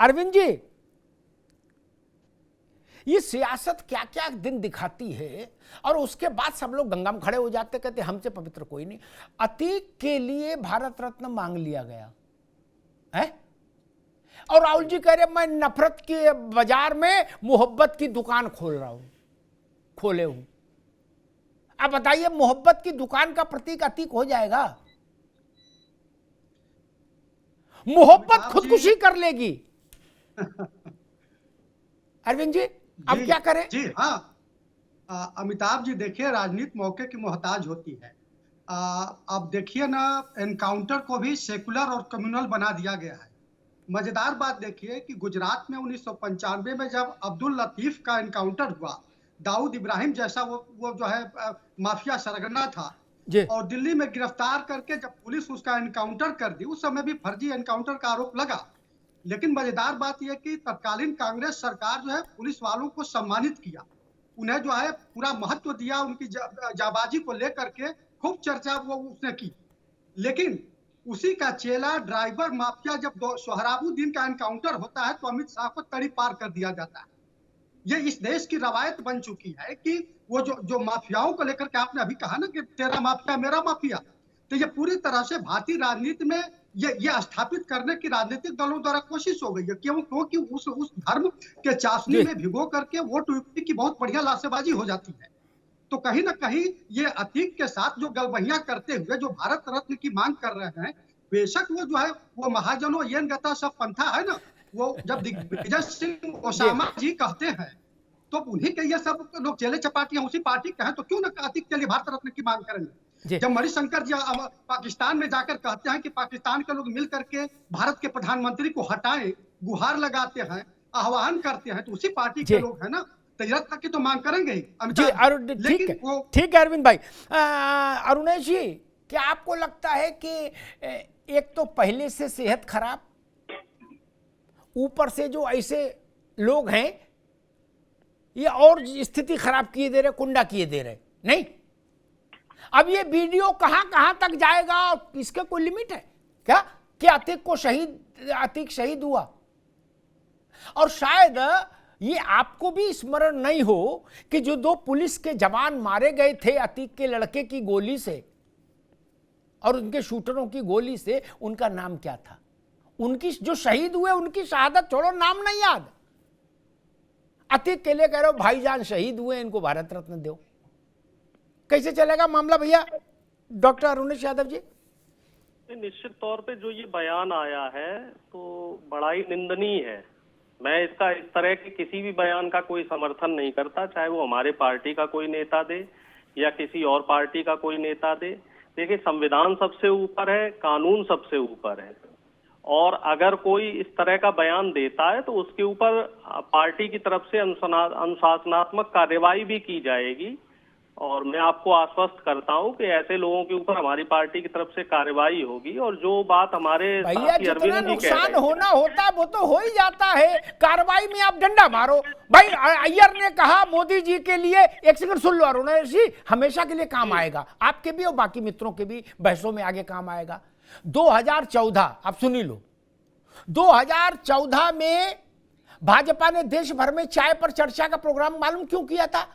अरविंद जी, ये सियासत क्या क्या दिन दिखाती है और उसके बाद सब लोग गंगा में खड़े हो जाते, कहते हमसे पवित्र कोई नहीं। अतीक के लिए भारत रत्न मांग लिया गया है और राहुल जी कह रहे मैं नफरत के बाजार में मोहब्बत की दुकान खोले हूं। अब बताइए, मोहब्बत की दुकान का प्रतीक अतीक हो जाएगा? मोहब्बत खुदकुशी कर लेगी। अरविंद जी, अब क्या करें? जी हाँ, अमिताभ जी देखिए, राजनीति मौके की मोहताज होती है। अब देखिए ना, एनकाउंटर को भी सेकुलर और कम्युनल बना दिया गया है। मजेदार बात देखिए कि गुजरात में 1995 में जब अब्दुल लतीफ का एनकाउंटर हुआ, दाऊद इब्राहिम जैसा वो जो है माफिया सरगना था, और दिल्ली में गिरफ्तार करके जब पुलिस उसका एनकाउंटर कर दी, उस समय भी फर्जी एनकाउंटर का आरोप लगा। लेकिन मजेदार बात यह कि तत्कालीन कांग्रेस सरकार जो है पुलिस वालों को सम्मानित किया, उन्हें जो है पूरा महत्व दिया, उनकी जाबाजी को लेकर के खूब चर्चा वो उसने की। लेकिन उसी का चेला ड्राइवर माफिया जब सोहराबुद्दीन का एनकाउंटर होता है तो अमित शाह को तड़ी पार कर दिया जाता है। ये इस देश की रवायत बन चुकी है कि वो जो माफियाओं को लेकर के आपने अभी कहा ना कि तेरा माफिया मेरा माफिया, तो ये पूरी तरह से भारतीय राजनीति में ये स्थापित करने की राजनीतिक दलों द्वारा कोशिश हो गई है। क्योंकि उस धर्म के चाशनी में भिगो करके वोट की बहुत बढ़िया लासेबाजी हो जाती है। तो कहीं ना कहीं ये अतीक के साथ जो गलबहियां करते हुए जो भारत रत्न की मांग कर रहे हैं, बेशक वो जो है वो महाजनों येन गता सब पंथा है ना, वो जब दिग्विजय सिंह ओसामा जी कहते हैं तो उन्हीं के ये सब लोग चेले चपाटियां उसी पार्टी के हैं, तो क्यों ना अतीक के लिए भारत रत्न की मांग करेंगे। जब मणिशंकर जी पाकिस्तान में जाकर कहते हैं कि पाकिस्तान के लोग मिल करके भारत के प्रधानमंत्री को हटाएं, गुहार लगाते हैं, आह्वान करते हैं, तो उसी पार्टी के लोग हैं ना, तक की तो मांग करेंगे जी। ठीक है अरविंद भाई। अरुणेश जी, क्या आपको लगता है कि एक तो पहले से सेहत खराब, ऊपर से जो ऐसे लोग हैं ये और स्थिति खराब किए दे रहे, कुंडा किए दे रहे? नहीं, अब ये वीडियो कहां कहां तक जाएगा और इसके कोई लिमिट है क्या? कि अतीक शहीद हुआ और शायद ये आपको भी स्मरण नहीं हो कि जो 2 पुलिस के जवान मारे गए थे अतीक के लड़के की गोली से और उनके शूटरों की गोली से, उनका नाम क्या था? उनकी जो शहीद हुए उनकी शहादत छोड़ो, नाम नहीं याद। अतीक के लिए कह रहे हो भाईजान शहीद हुए, इनको भारत रत्न दो। कैसे चलेगा मामला भैया? डॉक्टर अरुणेश यादव जी। निश्चित तौर पे जो ये बयान आया है तो बड़ा ही निंदनीय है। मैं इसका इस तरह के किसी भी बयान का कोई समर्थन नहीं करता, चाहे वो हमारे पार्टी का कोई नेता दे या किसी और पार्टी का कोई नेता दे। देखिए, संविधान सबसे ऊपर है, कानून सबसे ऊपर है, और अगर कोई इस तरह का बयान देता है तो उसके ऊपर पार्टी की तरफ से अनुशासनात्मक कार्यवाही भी की जाएगी। और मैं आपको आश्वस्त करता हूं कि ऐसे लोगों के ऊपर हमारी पार्टी की तरफ से कार्यवाही होगी। और जो बात हमारे भैया जितना नुकसान होना होता है वो तो हो ही जाता है, कार्रवाई में आप डंडा मारो। भाई अय्यर ने कहा मोदी जी के लिए, एक सेकंड सुन लो अरुणेश जी, हमेशा के लिए काम आएगा, आपके भी और बाकी मित्रों के भी बहसों में आगे काम आएगा। 2014 आप सुनी लो, 2014 में भाजपा ने देश भर में चाय पर चर्चा का प्रोग्राम मालूम क्यों किया था?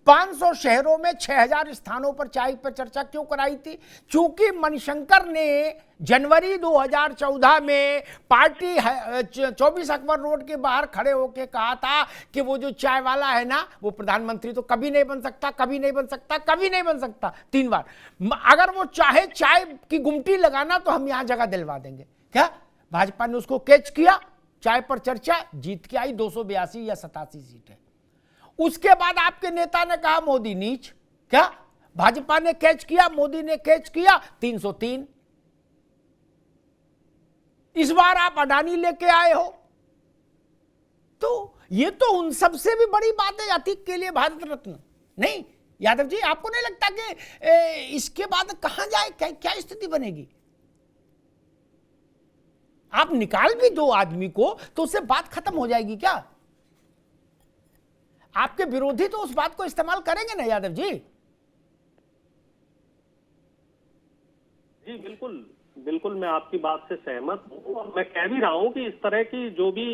500 शहरों में 6000 स्थानों पर चाय पर चर्चा क्यों कराई थी? क्योंकि मणिशंकर ने जनवरी 2014 में पार्टी 24 अकबर रोड के बाहर खड़े होकर कहा था कि वो जो चाय वाला है ना, वो प्रधानमंत्री तो कभी नहीं बन सकता, कभी नहीं बन सकता, कभी नहीं बन सकता, 3 बार। अगर वो चाहे चाय की गुमटी लगाना तो हम यहां जगह दिलवा देंगे। क्या भाजपा ने उसको कैच किया? चाय पर चर्चा जीत के आई, 282 या 87 सीटें। उसके बाद आपके नेता ने कहा मोदी नीच। क्या भाजपा ने कैच किया, मोदी ने कैच किया, 303। इस बार आप अडानी लेके आए हो, तो ये तो उन सबसे भी बड़ी बात है अतीक के लिए भारत रत्न। नहीं यादव जी, आपको नहीं लगता कि इसके बाद कहां जाए, क्या स्थिति बनेगी? आप निकाल भी दो आदमी को तो उससे बात खत्म हो जाएगी क्या? आपके विरोधी तो उस बात को इस्तेमाल करेंगे ना यादव जी? जी बिल्कुल, बिल्कुल मैं आपकी बात से सहमत हूँ और मैं कह भी रहा हूँ कि इस तरह की जो भी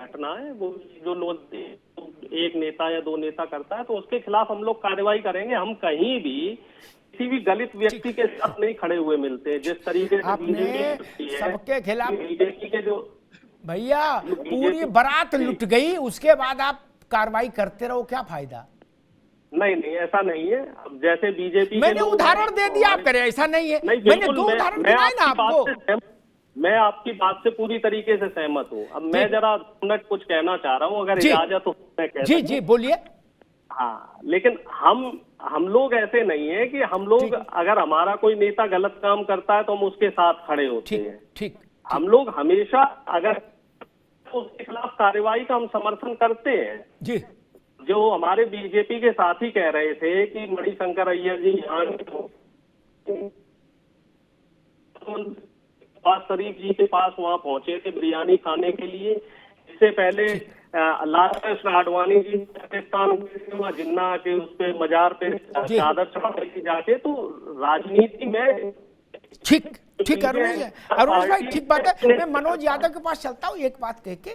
घटना है वो जो लोग एक नेता या दो नेता करता है तो उसके खिलाफ हम लोग कार्रवाई करेंगे। हम कहीं भी किसी भी दलित व्यक्ति के साथ नहीं खड़े हुए मिलते हैं। जिस तरीके से आपने सबके खिलाफ बीजेपी के जो भैया पूरी बारात लुट गई, उसके बाद आप कार्रवाई करते रहो, क्या फायदा? नहीं नहीं ऐसा नहीं है। अब जैसे बीजेपी मैंने उदाहरण दे दिया, आप करें ऐसा नहीं है। मैंने 2 उदाहरण दिखाए ना आपको। मैं आपकी बात से पूरी तरीके से सहमत हूँ। अब मैं जरा मिनट कुछ कहना चाह रहा हूँ, अगर इजाजत हो मैं कह जी जी बोलिए। हाँ, लेकिन हम लोग ऐसे नहीं है कि हम लोग अगर हमारा कोई नेता गलत काम करता है तो हम उसके साथ खड़े होते हैं। ठीक, हम लोग हमेशा अगर उसके खिलाफ कार्रवाई का हम समर्थन करते हैं। जी, जो हमारे बीजेपी के साथी कह रहे थे कि मणिशंकर अय्यर जी यहाँ शरीफ जी के पास वहाँ पहुंचे थे बिरयानी खाने के लिए। इससे पहले लाल कृष्ण आडवाणी जी पाकिस्तान वहाँ जिन्ना के उस पे मजार पे चादर चढ़ा करके जाके, तो राजनीति में ठीक अरुण भाई ठीक बात है। मैं मनोज यादव के पास चलता हूँ एक बात कह के।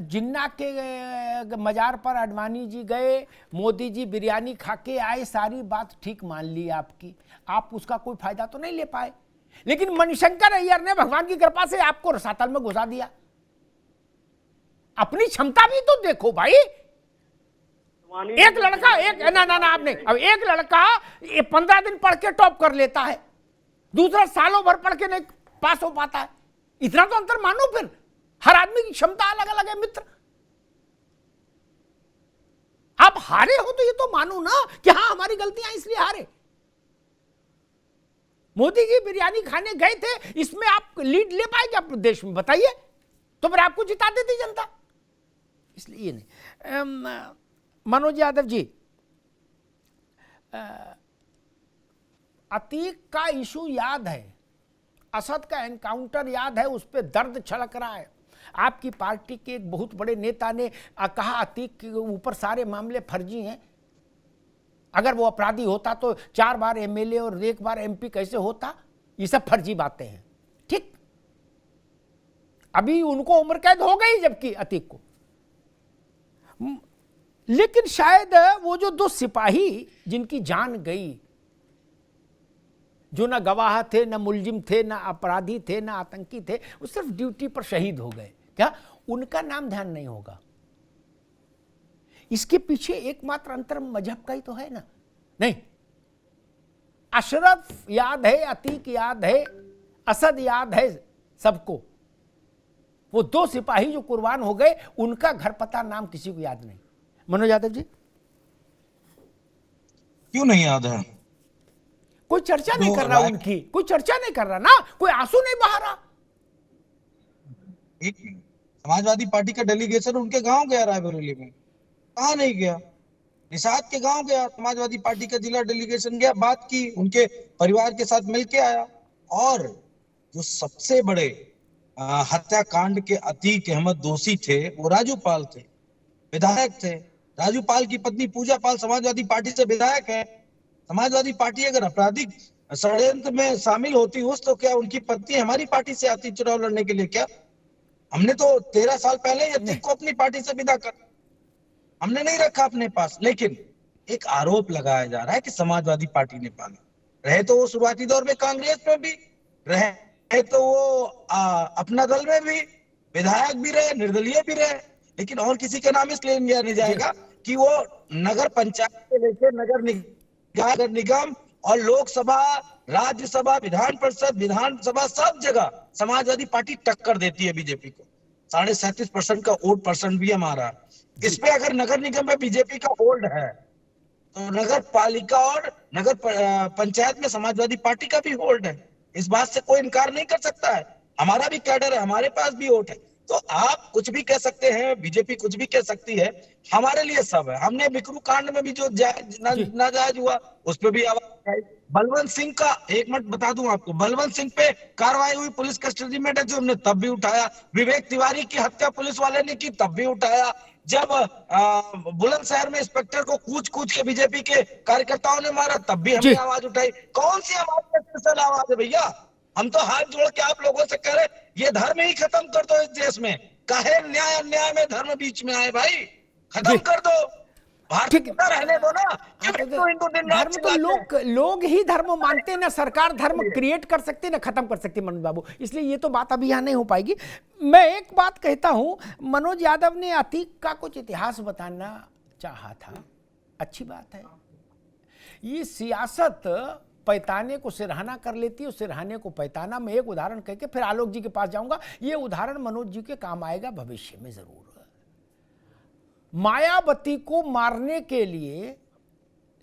जिन्ना के मजार पर आडवाणी जी गए, मोदी जी बिरयानी खा के आए, सारी बात ठीक मान ली आपकी, आप उसका कोई फायदा तो नहीं ले पाए। लेकिन मणिशंकर अय्यर ने भगवान की कृपा से आपको रसातल में घुसा दिया। अपनी क्षमता भी तो देखो भाई। एक लड़का ना आपने अब एक लड़का 15 दिन पढ़ के टॉप कर लेता है, दूसरा सालों भर पढ़ के नहीं पास हो पाता है। इतना तो अंतर मानो। फिर हर आदमी की क्षमता अलग अलग है मित्र। आप हारे हो तो ये तो मानो ना कि हाँ हमारी गलतियां इसलिए हारे। मोदी जी बिरयानी खाने गए थे, इसमें आप लीड ले पाएंगे आप देश में? बताइए तो फिर आपको जिता देती जनता। इसलिए नहीं। मनोज यादव जी, अतीक का इशू याद है, असद का एनकाउंटर याद है, उस पर दर्द छलक रहा है। आपकी पार्टी के एक बहुत बड़े नेता ने कहा अतीक के ऊपर सारे मामले फर्जी हैं। अगर वो अपराधी होता तो 4 बार एमएलए और 1 बार एमपी कैसे होता? ये सब फर्जी बातें हैं। ठीक, अभी उनको उम्र कैद हो गई जबकि अतीक को। लेकिन शायद वो जो 2 सिपाही जिनकी जान गई, जो ना गवाह थे, ना मुलजिम थे, ना अपराधी थे, ना आतंकी थे, वो सिर्फ ड्यूटी पर शहीद हो गए, क्या उनका नाम ध्यान नहीं होगा? इसके पीछे एकमात्र अंतर मजहब का ही तो है ना? नहीं, अशरफ याद है, अतीक याद है, असद याद है सबको। वो 2 सिपाही जो कुर्बान हो गए, उनका घर पता नाम किसी को याद नहीं। मनोज यादव जी, क्यों नहीं याद है? कोई चर्चा नहीं कर रहा उनकी, कोई चर्चा नहीं कर रहा ना, कोई आंसू नहीं बहा रहा। समाजवादी पार्टी का डेलीगेशन उनके गांव गया रायबरेली में, कहाँ नहीं गया? निषाद के गांव गया, समाजवादी पार्टी का जिला डेलीगेशन गया, बात की, उनके परिवार के साथ मिलके आया। और जो सबसे बड़े हत्याकांड के अतीक अहमद दोषी थे वो राजू पाल थे, विधायक थे। राजू पाल की पत्नी पूजा पाल समाजवादी पार्टी से विधायक है। समाजवादी पार्टी अगर आपराधिक षड्यंत्र में शामिल होती हो तो क्या उनकी पत्नी हमारी पार्टी से आती चुनाव लड़ने के लिए? क्या हमने तो 13 साल पहले अतीक को अपनी पार्टी से विदा कर, हमने नहीं रखा अपने पास। लेकिन एक आरोप लगाया जा रहा है कि समाजवादी पार्टी ने पाला। रहे तो वो शुरुआती दौर में कांग्रेस में भी रहे, तो वो अपना दल में भी विधायक भी रहे, निर्दलीय भी रहे। लेकिन और किसी का नाम इसलिए लिया नहीं जाएगा कि वो नगर पंचायत से लेकर नगर निगम और लोकसभा, राज्यसभा, विधान परिषद, विधानसभा, सब जगह समाजवादी पार्टी टक्कर देती है बीजेपी को। 37.5% का वोट परसेंट भी हमारा। इस पे अगर नगर निगम में बीजेपी का होल्ड है तो नगर पालिका और नगर पंचायत में समाजवादी पार्टी का भी होल्ड है। इस बात से कोई इनकार नहीं कर सकता है। हमारा भी कैडर है, हमारे पास भी वोट है। तो आप कुछ भी कह सकते हैं, बीजेपी कुछ भी कह सकती है, हमारे लिए सब है। हमने बिकरू कांड में भी जो नाजायज हुआ उस पर भी आवाज उठाई। बलवंत सिंह का एक मिनट बता दूं आपको, बलवंत सिंह पे कार्रवाई हुई, पुलिस कस्टडी में जो हमने तब भी उठाया। विवेक तिवारी की हत्या पुलिस वाले ने की तब भी उठाया। जब बुलंदशहर में इंस्पेक्टर को कूच के बीजेपी के कार्यकर्ताओं ने मारा तब भी हमने आवाज उठाई। कौन सी आवाज है? स्पेशल आवाज है भैया। हम तो हाथ जोड़ के आप लोगों से कह रहे ये धर्म ही खत्म कर दो इस देश में। काहे न्याय अन्याय में धर्म बीच में आए भाई, खत्म जी। कर दो। ठीक है। भारतीयता रहने दो ना। क्यों हिंदू दिन रात धर्म तो चिल्लाते हैं? लोग ही धर्म मानते हैं ना, सरकार धर्म क्रिएट कर सकती है ना खत्म कर सकती है मनोज बाबू, इसलिए ये तो बात अभी यहाँ नहीं हो पाएगी। मैं एक बात कहता हूँ, मनोज यादव ने अतीक का कुछ इतिहास बताना चाहा था, अच्छी बात है। ये सियासत पैताने को सिरहाना कर लेती है, सिरहाने को पैताना। मैं एक उदाहरण कह के फिर आलोक जी के पास जाऊंगा। ये उदाहरण मनोज जी के काम आएगा भविष्य में जरूर। मायावती को मारने के लिए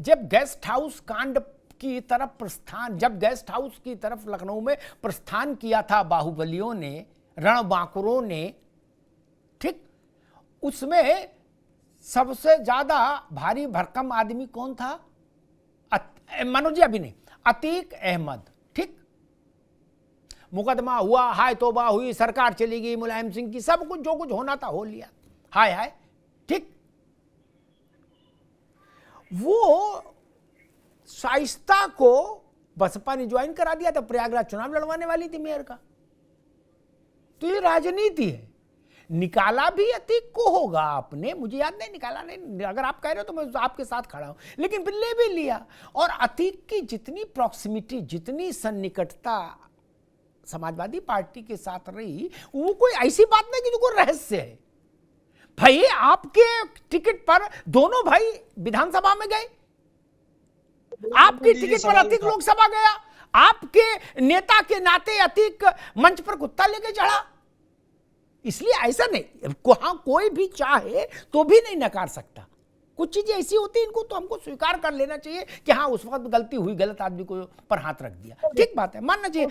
जब गेस्ट हाउस कांड की तरफ प्रस्थान, जब गेस्ट हाउस की तरफ लखनऊ में प्रस्थान किया था बाहुबलियों ने, रणबांकुरों ने, ठीक, उसमें सबसे ज्यादा भारी भरकम आदमी कौन था? मनोज जी अभी नहीं, अतीक अहमद। ठीक, मुकदमा हुआ, हाय तौबा हुई, सरकार चली गई मुलायम सिंह की, सब कुछ जो कुछ होना था हो लिया, हाय हाय। ठीक, वो शाइस्ता को बसपा ने ज्वाइन करा दिया था, प्रयागराज चुनाव लड़वाने वाली थी मेयर का। तो ये राजनीति है। निकाला भी अतीक को होगा आपने, मुझे याद नहीं निकाला नहीं, अगर आप कह रहे हो तो मैं आपके साथ खड़ा हूं, लेकिन फिर ले भी लिया। और अतीक की जितनी प्रॉक्सिमिटी, जितनी सन्निकटता समाजवादी पार्टी के साथ रही, वो कोई ऐसी बात नहीं कि जो कोई रहस्य है। भाई आपके टिकट पर दोनों भाई विधानसभा में गए, आपकी टिकट पर अतीक लोकसभा गया, आपके नेता के नाते अतीक मंच पर कुत्ता लेके चढ़ा। इसलिए ऐसा नहीं, कोई भी चाहे तो भी नहीं नकार सकता। कुछ चीजें ऐसी होती हैं, इनको तो हमको स्वीकार कर लेना चाहिए कि हाँ उस वक्त गलती हुई, गलत आदमी को पर हाथ रख दिया, ठीक बात है, मानना चाहिए।